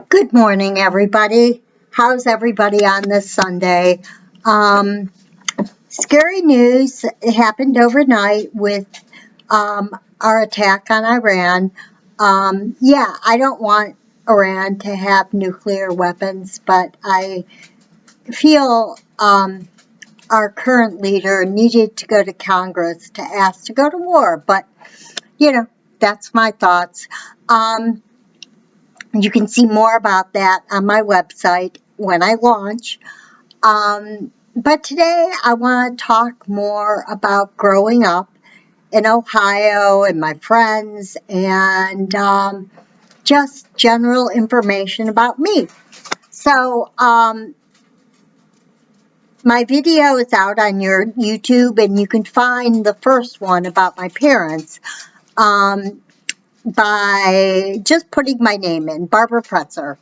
Good morning, everybody. How's everybody on this Sunday? Um, Scary news happened overnight with our attack on Iran. Yeah, I don't want Iran to have nuclear weapons, but I feel our current leader needed to go to Congress to ask to go to war. But, you know, that's my thoughts. Um, You can see more about that on my website when I launch. But today I want to talk more about growing up in Ohio and my friends and just general information about me. So, my video is out on your YouTube, and you can find the first one about my parents by just putting my name in, Barbara Pretzel.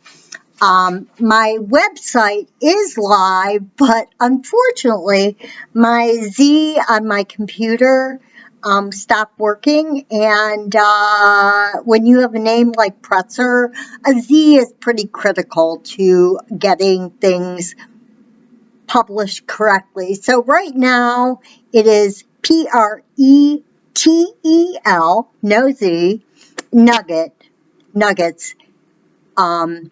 My website is live, but unfortunately, my Z on my computer stopped working. And when you have a name like Pretzer, a Z is pretty critical to getting things published correctly. So right now, it is Pretzel, no Z, Nuggets, .com,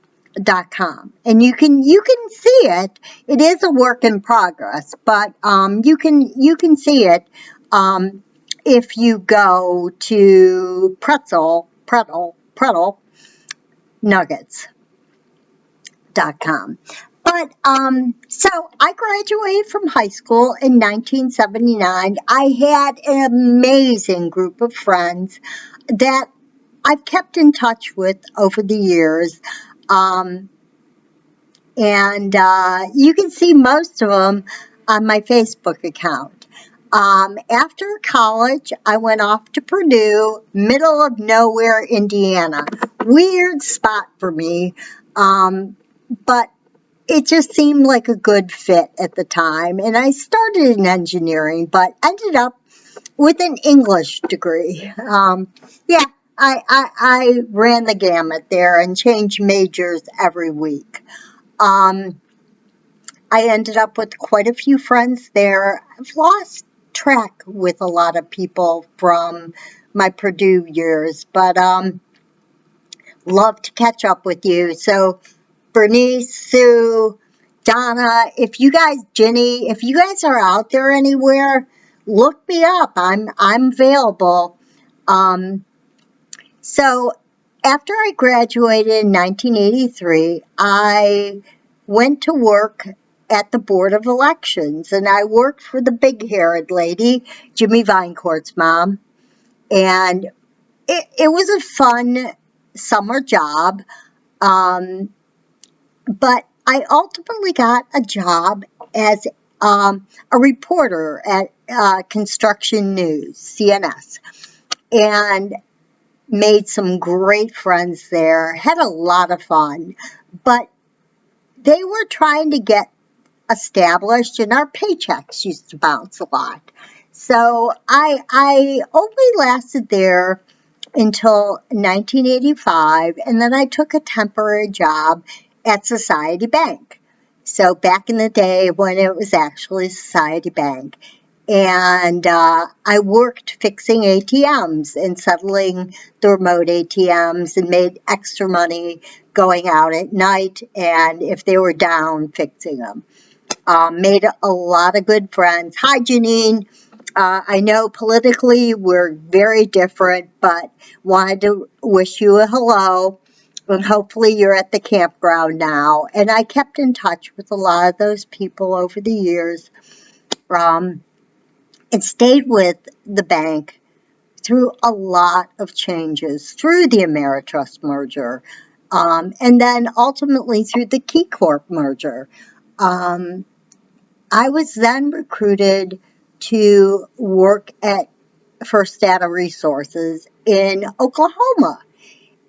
and you can see it. It is a work in progress, but you can see it if you go to Pretzel Nuggets.com. But so I graduated from high school in 1979. I had an amazing group of friends that I've kept in touch with over the years. Um, and you can see most of them on my Facebook account. After college, I went off to Purdue, middle of nowhere, Indiana. Weird spot for me, but it just seemed like a good fit at the time. And I started in engineering, but ended up with an English degree. Yeah, I ran the gamut there and changed majors every week. Um, I ended up with quite a few friends there. I've lost track with a lot of people from my Purdue years, but love to catch up with you. So Bernice, Sue, Donna, Jenny, if you guys are out there anywhere, look me up. I'm available. Um, so after I graduated in 1983, I went to work at the Board of Elections, and I worked for the big-haired lady, Jimmy Vinecourt's mom, and it was a fun summer job, but I ultimately got a job as a reporter at Construction News, CNS, and made some great friends there, had a lot of fun, but they were trying to get established and our paychecks used to bounce a lot. So I only lasted there until 1985, and then I took a temporary job at Society Bank. So back in the day when it was actually Society Bank. And I worked fixing ATMs and settling the remote ATMs and made extra money going out at night and if they were down, fixing them. Made a lot of good friends. Hi, Janine. I know politically we're very different, but wanted to wish you a hello. And hopefully you're at the campground now. And I kept in touch with a lot of those people over the years. And stayed with the bank through a lot of changes, through the Ameritrust merger, and then ultimately through the KeyCorp merger. Um, I was then recruited to work at First Data Resources in Oklahoma.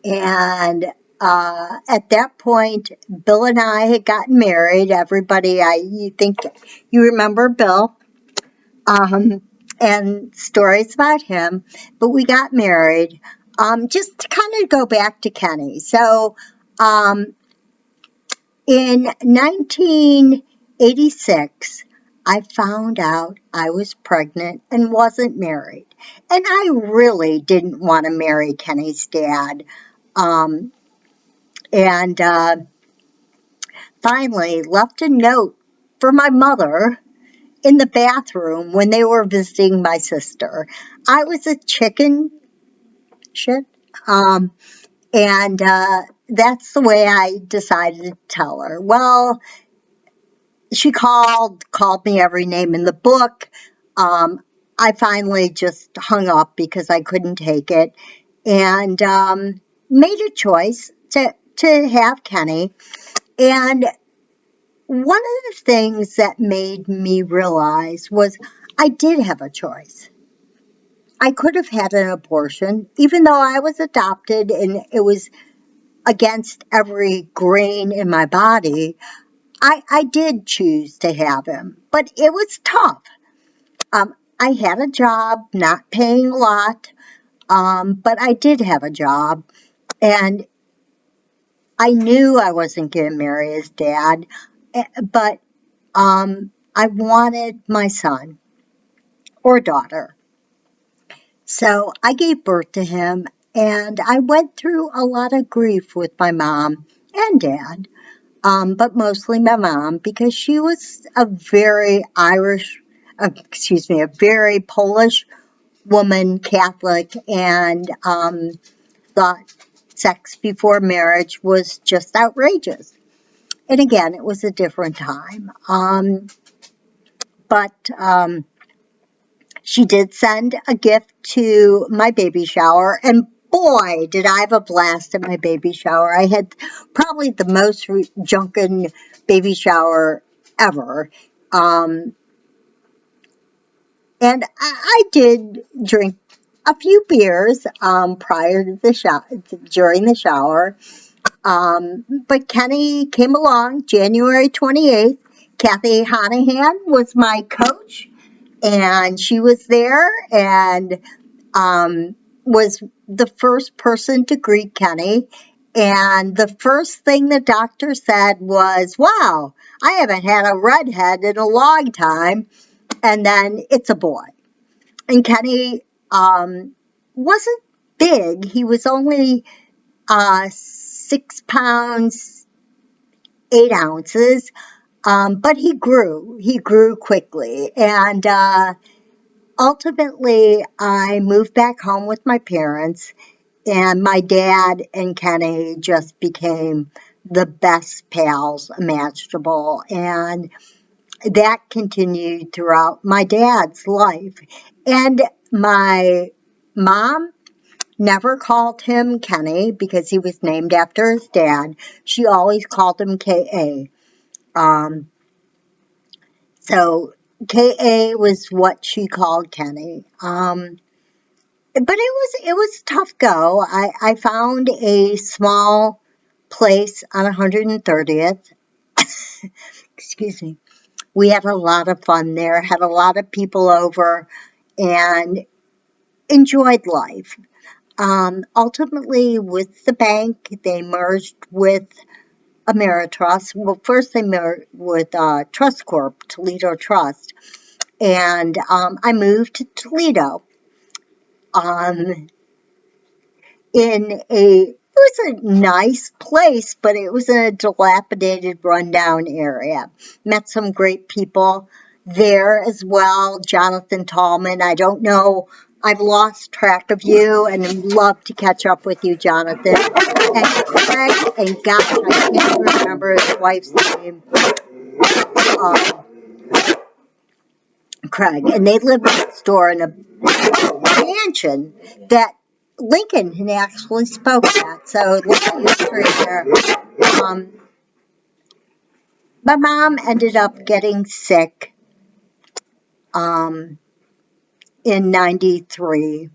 And at that point, Bill and I had gotten married. You think you remember Bill? And stories about him, but we got married. Just to kind of go back to Kenny. So Um, in 1986, I found out I was pregnant and wasn't married. And I really didn't want to marry Kenny's dad. Um, and finally left a note for my mother in the bathroom when they were visiting my sister. I was a chicken shit. Um, and that's the way I decided to tell her. Well, she called me every name in the book. Um, I finally just hung up because I couldn't take it, and made a choice to have Kenny. And one of the things that made me realize was I did have a choice. I could have had an abortion, even though I was adopted and it was against every grain in my body. I did choose to have him, but it was tough. I had a job, not paying a lot, but I did have a job, and I knew I wasn't going to marry his dad, but I wanted my son or daughter. So I gave birth to him, and I went through a lot of grief with my mom and dad, but mostly my mom because she was a very a very Polish woman, Catholic, and thought sex before marriage was just outrageous. And again, it was a different time. But she did send a gift to my baby shower, and boy, did I have a blast at my baby shower. I had probably the most junkin baby shower ever. Um, and I did drink a few beers prior to the shower, during the shower. But Kenny came along January 28th. Kathy Honahan was my coach, and she was there and was the first person to greet Kenny. And the first thing the doctor said was, "Wow, I haven't had a redhead in a long time." And then it's a boy. And Kenny wasn't big. He was only 6 pounds, 8 ounces. But he grew. He grew quickly. And ultimately, I moved back home with my parents, and my dad and Kenny just became the best pals imaginable. And that continued throughout my dad's life. And my mom never called him Kenny because he was named after his dad. She always called him K.A. So K.A. was what she called Kenny. But it was a tough go. I found a small place on 130th. Excuse me. We had a lot of fun there, had a lot of people over, and enjoyed life. Ultimately, with the bank, they merged with Ameritrust. Well, first they merged with Trust Corp, Toledo Trust, and I moved to Toledo. Um, it was a nice place, but it was in a dilapidated, rundown area. Met some great people there as well. Jonathan Tallman, I don't know, I've lost track of you and I'd love to catch up with you, Jonathan. And Craig, and gosh, I can't remember his wife's name. Um, Craig, and they lived next door in a mansion that Lincoln had actually spoke at. So a little history there. My mom ended up getting sick um, in '93,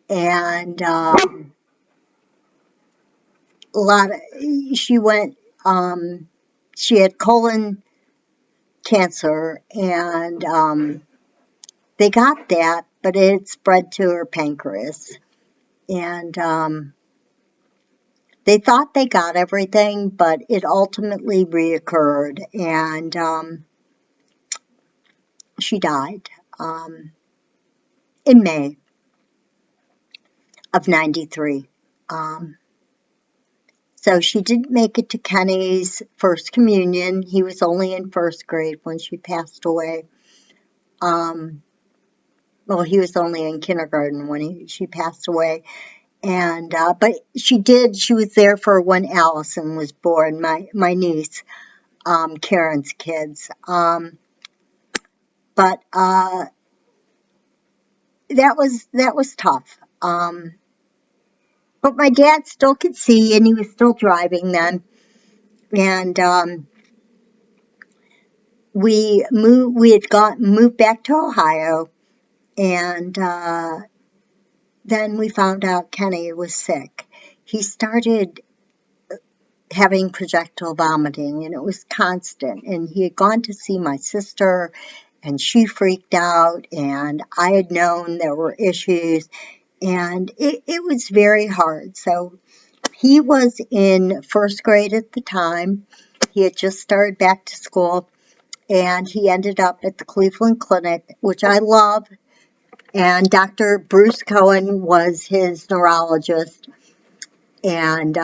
and a lot of she went. She had colon cancer, and they got that, but it had spread to her pancreas, and They thought they got everything, but it ultimately reoccurred, and she died in May of 93. So she didn't make it to Kenny's first communion. He was only in first grade when she passed away. Well, he was only in kindergarten when she passed away. And but she was there for when Allison was born, my niece, Karen's kids. But that was tough. But my dad still could see, and he was still driving then. And we had moved back to Ohio, and then we found out Kenny was sick. He started having projectile vomiting, and it was constant. And he had gone to see my sister, and she freaked out, and I had known there were issues, and it was very hard. So he was in first grade at the time. He had just started back to school, and he ended up at the Cleveland Clinic, which I love. And Dr. Bruce Cohen was his neurologist, and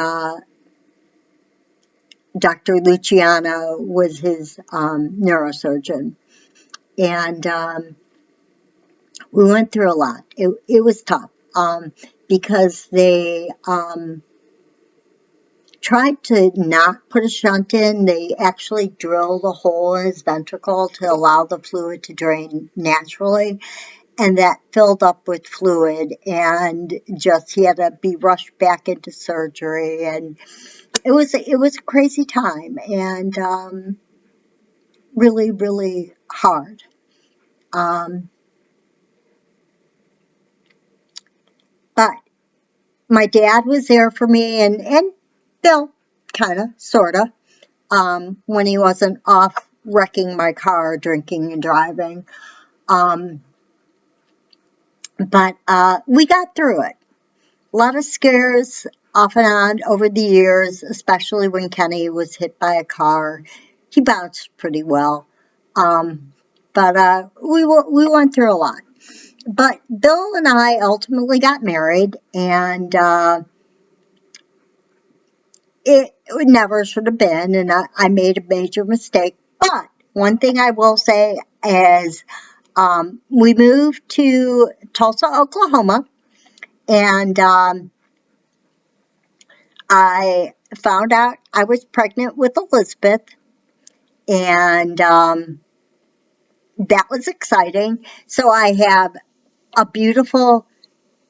Dr. Luciano was his neurosurgeon. And we went through a lot. It was tough because they tried to not put a shunt in. They actually drilled a hole in his ventricle to allow the fluid to drain naturally. And that filled up with fluid, and he had to be rushed back into surgery. And it was a crazy time, and really, really hard. But my dad was there for me, and Bill, kind of, sort of, when he wasn't off wrecking my car, drinking and driving. But we got through it. A lot of scares off and on over the years, especially when Kenny was hit by a car. He bounced pretty well. But we went through a lot. But Bill and I ultimately got married, and it never should have been, and I made a major mistake. But one thing I will say is we moved to Tulsa, Oklahoma, and I found out I was pregnant with Elizabeth, and that was exciting. So I have a beautiful,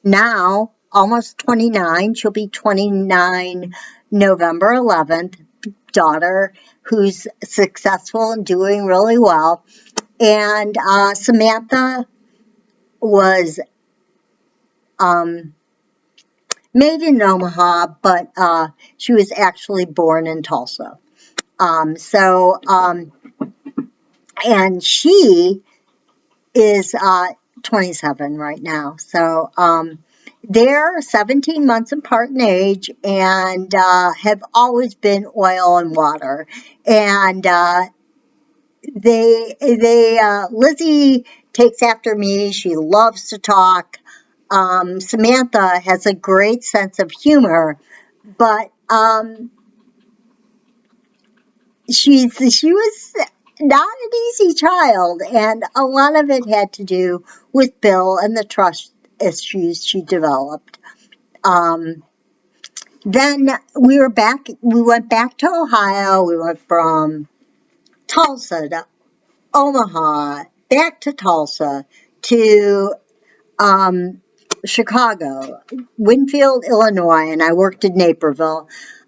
now almost 29, she'll be 29 November 11th, daughter who's successful and doing really well. And Samantha was made in Omaha, but she was actually born in Tulsa. And she is 27 right now. So they're 17 months apart in age, and have always been oil and water. And Lizzie takes after me. She loves to talk. Samantha has a great sense of humor, but she was not an easy child, and a lot of it had to do with Bill and the trust issues she developed. Then we went back to Ohio. We went from Tulsa to Omaha, back to Tulsa, to Chicago, Winfield, Illinois, and I worked in Naperville.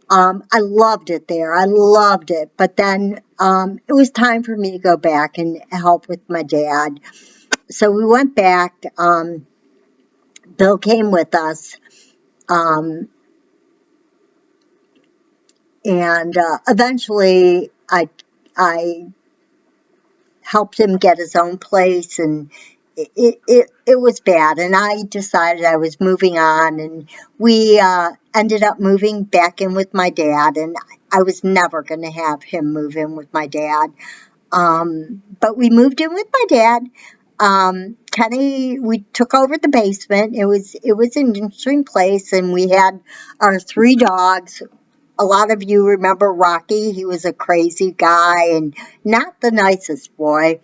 I loved it there. I loved it. But then it was time for me to go back and help with my dad. So we went back. Bill came with us. And eventually I helped him get his own place, and it was bad, and I decided I was moving on, and we ended up moving back in with my dad, and I was never going to have him move in with my dad. But we moved in with my dad. Kenny, we took over the basement. It was an interesting place, and we had our three dogs. A lot of you remember Rocky. He was a crazy guy and not the nicest boy.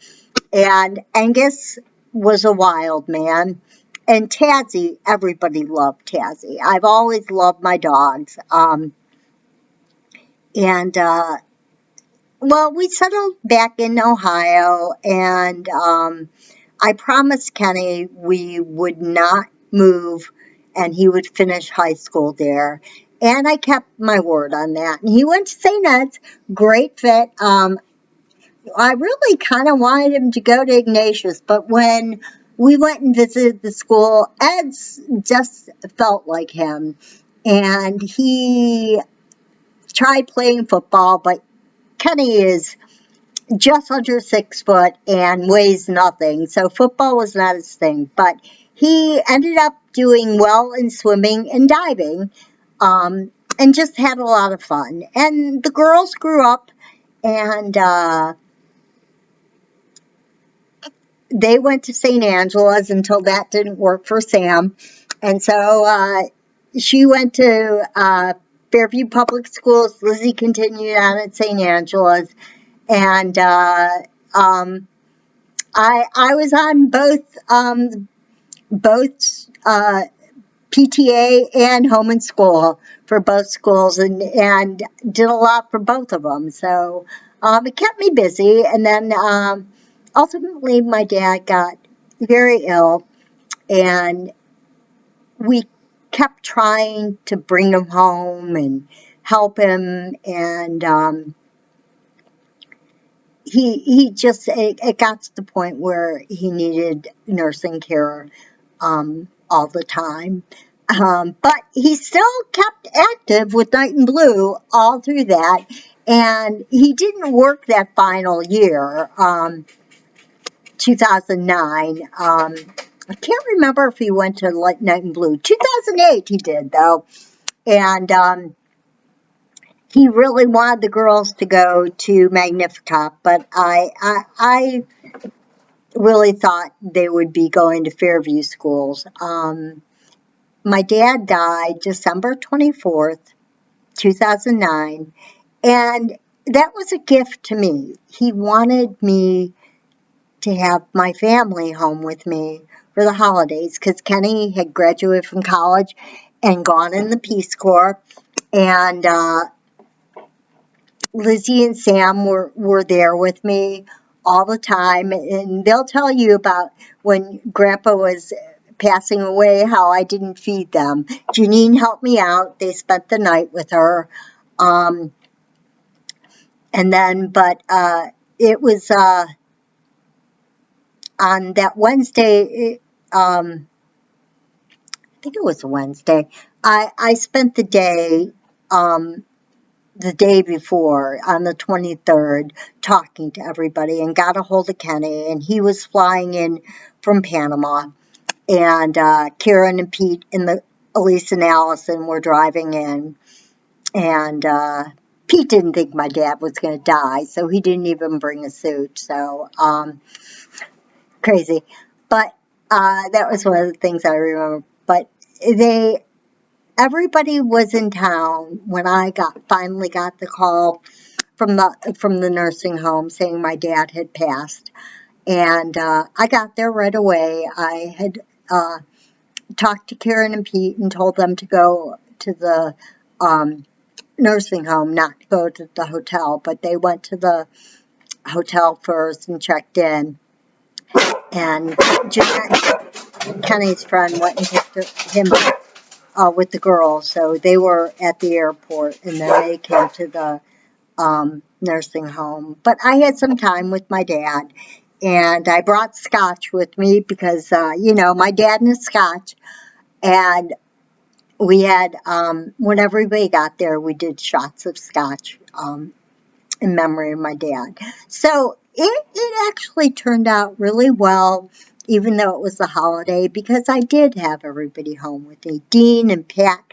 And Angus was a wild man. And Tazzy, everybody loved Tazzy. I've always loved my dogs. And well, we settled back in Ohio, and I promised Kenny we would not move and he would finish high school there. And I kept my word on that. And he went to St. Ed's, great fit. I really kind of wanted him to go to Ignatius, but when we went and visited the school, Ed's just felt like him. And he tried playing football, but Kenny is just under 6 foot and weighs nothing, so football was not his thing. But he ended up doing well in swimming and diving, and just had a lot of fun. And the girls grew up, and they went to St. Angela's until that didn't work for Sam. And so she went to Fairview Public Schools. Lizzie continued on at St. Angela's. And I was on both PTA and home and school for both schools, and did a lot for both of them. So it kept me busy. And then ultimately, my dad got very ill, and we kept trying to bring him home and help him, and he just, it got to the point where he needed nursing care all the time. But he still kept active with Night and Blue all through that. And he didn't work that final year, 2009. I can't remember if he went to Night and Blue. 2008 he did, though. And he really wanted the girls to go to Magnificat, but I really thought they would be going to Fairview schools. My dad died December 24th, 2009, and that was a gift to me. He wanted me to have my family home with me for the holidays, because Kenny had graduated from college and gone in the Peace Corps, and Lizzie and Sam were there with me all the time, and they'll tell you about when Grandpa was passing away, how I didn't feed them. Janine helped me out. They spent the night with her. And then, but it was on that Wednesday, I think it was a Wednesday, I spent the day before, on the 23rd, talking to everybody, and got a hold of Kenny, and he was flying in from Panama, and Karen and Pete and Elise and Allison were driving in, and Pete didn't think my dad was going to die, so he didn't even bring a suit, so crazy. But that was one of the things I remember. But everybody was in town when I finally got the call from the nursing home saying my dad had passed, and I got there right away. I had talked to Karen and Pete and told them to go to the nursing home, not to go to the hotel, but they went to the hotel first and checked in. And Jeanette, Kenny's friend, went and picked him up with the girls, so they were at the airport, and then they came to the nursing home. But I had some time with my dad, and I brought scotch with me because, my dad and scotch. And we had, when everybody got there, we did shots of scotch in memory of my dad. So it actually turned out really well, even though it was the holiday, because I did have everybody home with me. Dean and Pat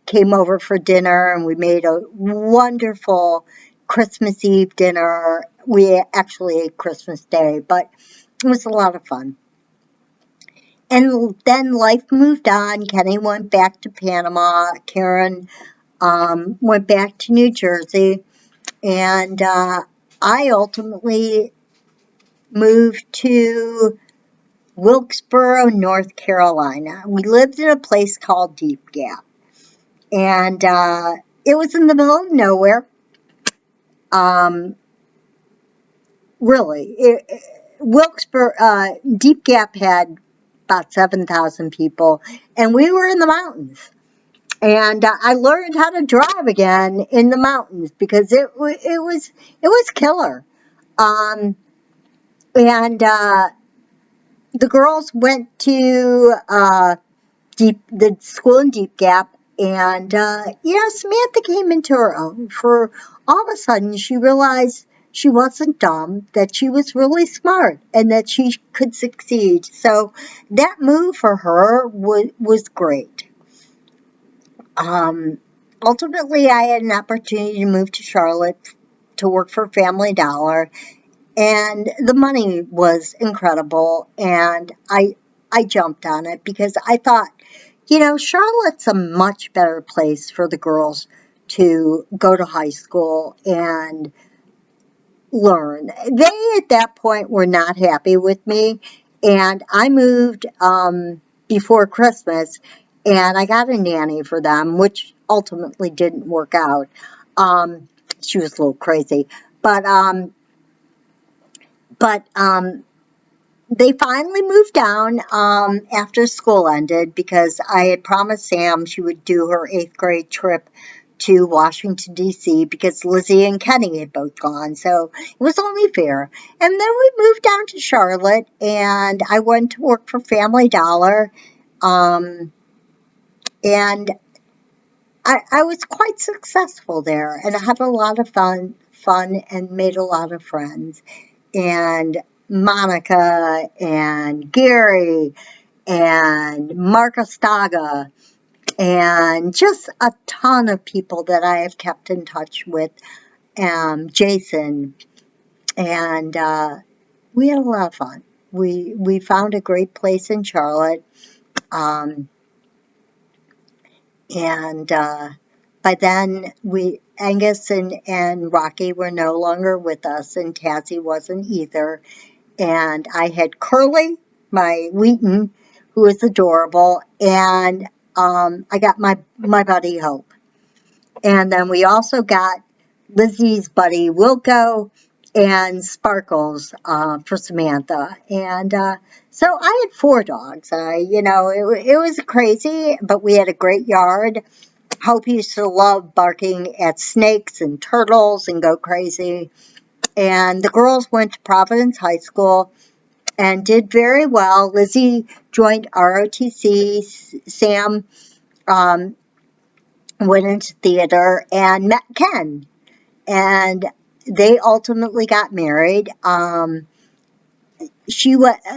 came over for dinner, and we made a wonderful Christmas Eve dinner. We actually ate Christmas Day, but it was a lot of fun. And then life moved on. Kenny went back to Panama. Karen went back to New Jersey. And I ultimately moved to Wilkesboro, North Carolina. We lived in a place called Deep Gap. And it was in the middle of nowhere. Um, really. Wilkesboro, Deep Gap had about 7,000 people. And we were in the mountains. And I learned how to drive again in the mountains because it was killer. Um, and the girls went to the school in Deep Gap, and Samantha came into her own. For all of a sudden, she realized she wasn't dumb, that she was really smart, and that she could succeed. So that move for her was great. Um, Ultimately, I had an opportunity to move to Charlotte to work for Family Dollar, and the money was incredible, and I jumped on it because I thought, Charlotte's a much better place for the girls to go to high school and learn. They, at that point, were not happy with me, and I moved before Christmas, and I got a nanny for them, which ultimately didn't work out. Um, she was a little crazy, but but they finally moved down after school ended because I had promised Sam she would do her 8th grade trip to Washington, D.C. because Lizzie and Kenny had both gone. So it was only fair. And then we moved down to Charlotte, and I went to work for Family Dollar. Um, and I was quite successful there, and I had a lot of fun and made a lot of friends. And Monica and Gary and Mark Ostaga and just a ton of people that I have kept in touch with, Jason, and we had a lot of fun. We found a great place in Charlotte, um, and by then Angus and Rocky were no longer with us, and Tassie wasn't either. And I had Curly, my Wheaton, who is adorable, and I got my buddy Hope. And then we also got Lizzie's buddy Wilco and Sparkles for Samantha. And so I had 4 dogs. It was crazy, but we had a great yard. Hope used to love barking at snakes and turtles and go crazy. And the girls went to Providence High School and did very well. Lizzie joined ROTC. Sam um, went into theater and met Ken. And they ultimately got married.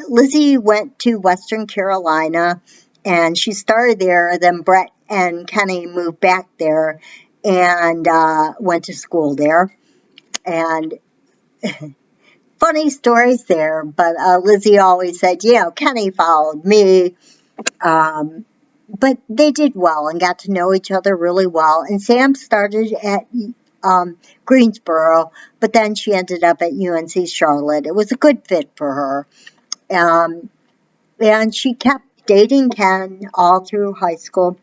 Lizzie went to Western Carolina, and she started there. Then Brett and Kenny moved back there and went to school there. And funny stories there, but Lizzie always said, Kenny followed me. Um, but they did well and got to know each other really well. And Sam started at Greensboro, but then she ended up at UNC Charlotte. It was a good fit for her. And she kept dating Ken all through high school.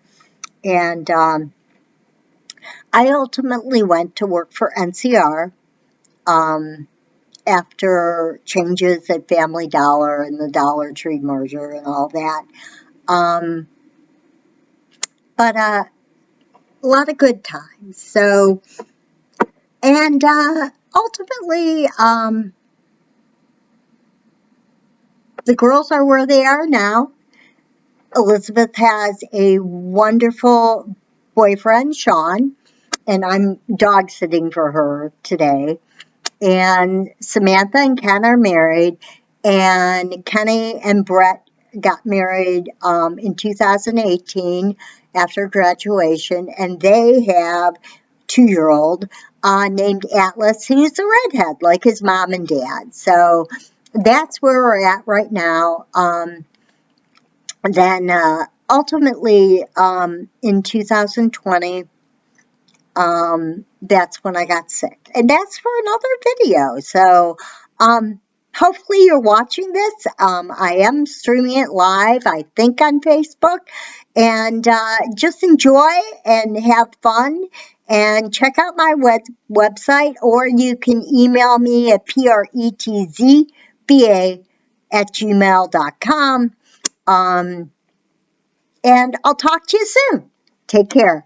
And I ultimately went to work for NCR after changes at Family Dollar and the Dollar Tree merger and all that. Um, but a lot of good times. So, and ultimately, the girls are where they are now. Elizabeth has a wonderful boyfriend, Sean, and I'm dog sitting for her today. and Samantha and Ken are married, and Kenny and Brett got married in 2018 after graduation, and they have 2-year-old named Atlas, who's a redhead like his mom and dad. So that's where we're at right now. Then ultimately in 2020, that's when I got sick. And that's for another video. So, hopefully you're watching this. I am streaming it live, I think on Facebook. And, just enjoy and have fun and check out my website, or you can email me at pretzba@gmail.com. And I'll talk to you soon. Take care.